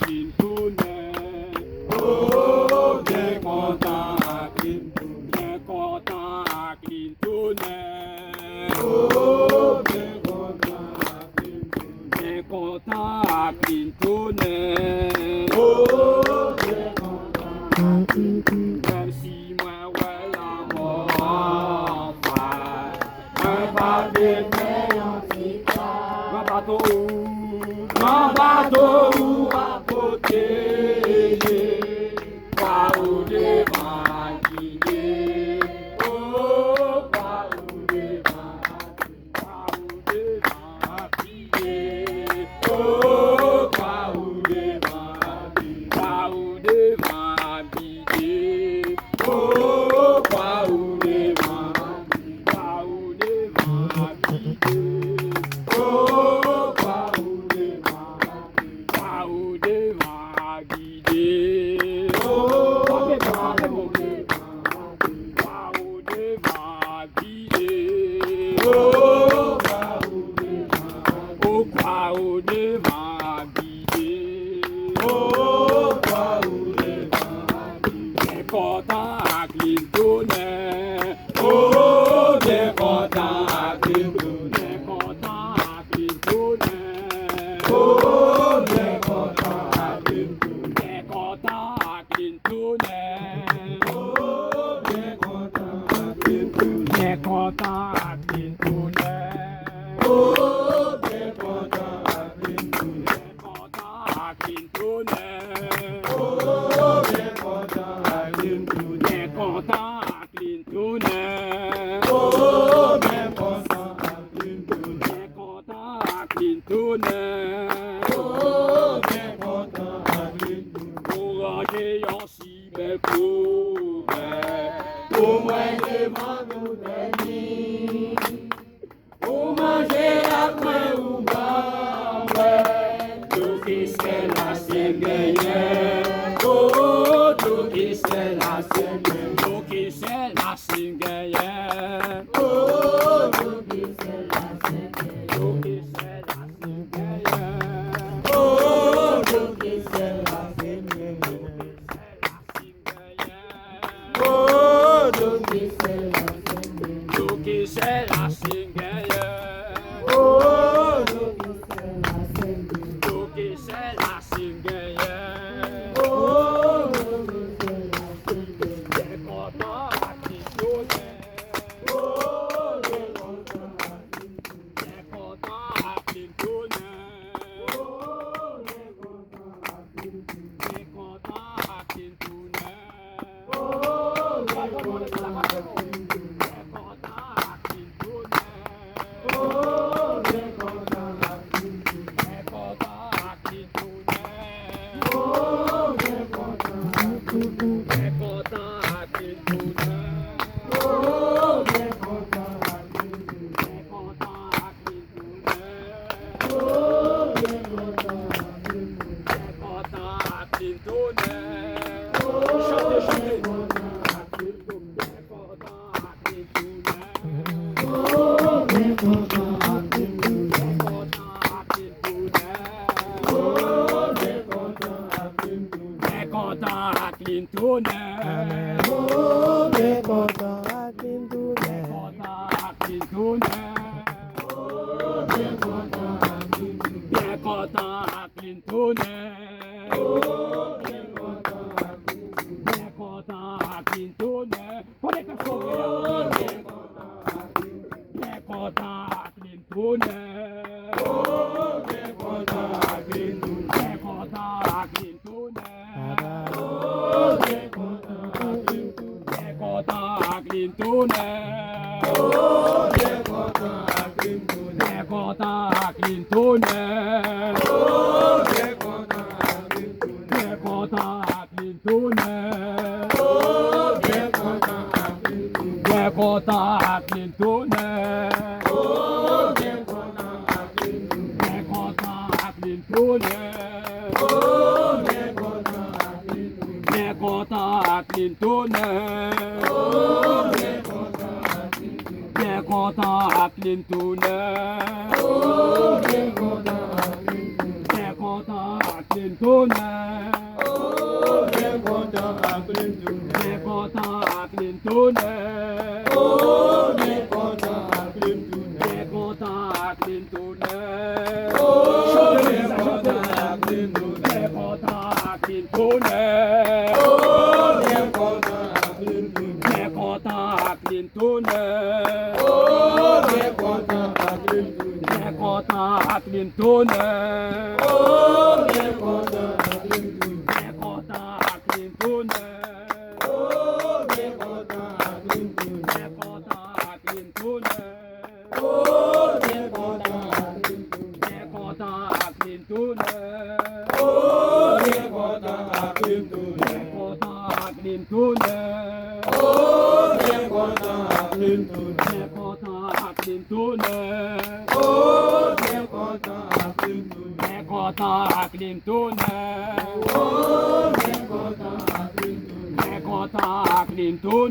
Clinton. Oh, bien content à Clinton. Bien content à Clinton. Oh, bien content à Clinton. Bien content à Clinton. Oh, bien content à Clinton. Même si moi, ouais, la mort, un papier, mais un petit cas. Un bateau à côté, pas où des maquillés, oh, pas où des maquillés, oh, pas où des maquillés, pas où des maquillés, oh, pas où des maquillés, pas où des maquillés, oh, pas où des maquillés, pas où des maquillés, oh, pas où des maquillés, pas où des maquillés, oh, pas où des maquillés, oh, pas où des maquillés, oh, pas où des maquillés, bien content à Clinton, oh, bien content à Clinton, bien content à Clinton, oh, bien content à Clinton, bien content à Clinton, oh, bien content à Clinton, bien content à Clinton, oh, bien content à Clinton, bien content à Clinton, oh, bien content à Clinton, bien content à Clinton, oh, bien content à Clinton, bien content à Clinton, oh, bien content à Clinton, pour ranger un si bel couvert, pour moi devant nous tenir, pour manger après ou boire, tout qui c'est la singayenne, oh, tout qui c'est la singayenne, tout qui c'est la singayenne, oh, tout qui c'est la singayenne, tout qui c'est la singayenne, oh, tout qui c'est la singayenne, oh, tout qui c'est la singayenne, tout qui c'est la singayenne, oh, tout qui c'est la singayenne, oh, bien content à Clinton, oh, bien content à Clinton, bien content à Clinton, oh, bien content à Clinton, bien content à Clinton, oh, bien content à Clinton, bien content à Clinton, oh, bien content à Clinton, bien content à Clinton, oh, bien content à Clinton, bien content à Clinton, oh, bien content à Clinton, bien content à Clinton, oh, bien content à Clinton, bien content à Clinton, oh, chantez, chantez, bien content à Clinton, oh, bien content à Clinton, bien content à Clinton, oh, bien content à Clinton, bien content à Clinton, oh, bien content à Clinton, bien content à Clinton, oh, bien content à Clinton, bien content à Clinton, oh, bien content à Clinton, bien content à Clinton, on est comme ça, bien content à Clinton, bien content à Clinton, oh, bien content à Clinton, bien content à Clinton, oh, bien content à Clinton, bien content à Clinton, oh, bien content à Clinton, bien content à Clinton, oh, bien content à Clinton, bien content à Clinton, oh, bien content à Clinton, bien content à Clinton, oh, bien content à Clinton, bien content à Clinton, oh, bien content à Clinton, bien content à Clinton, oh, bien content à Clinton, bien content à Clinton, oh, bien content à Clinton, bien content à Clinton. Clinton. Oh, bien content à Clinton. Bien content à Clinton. Oh, bien content à Clinton. Bien content à Clinton. Oh, bien content à Clinton. Bien content à Clinton. Oh, bien content à Clinton. Bien content à Clinton. Oh, bien content à Clinton. Bien content à Clinton. Oh, bien content à Clinton. Bien content à Clinton. Oh, bien content à Clinton. Bien content à Clinton. Oh, bien content à Clinton. Bien content à Clinton. Oh, bien content à Clinton. Bien content à Clinton. Oh, bien content à Clinton. Bien content à Clinton. Oh, bien content à Clinton. Bien content à Clinton. Oh, bien content à Clinton. Bien content à Clinton.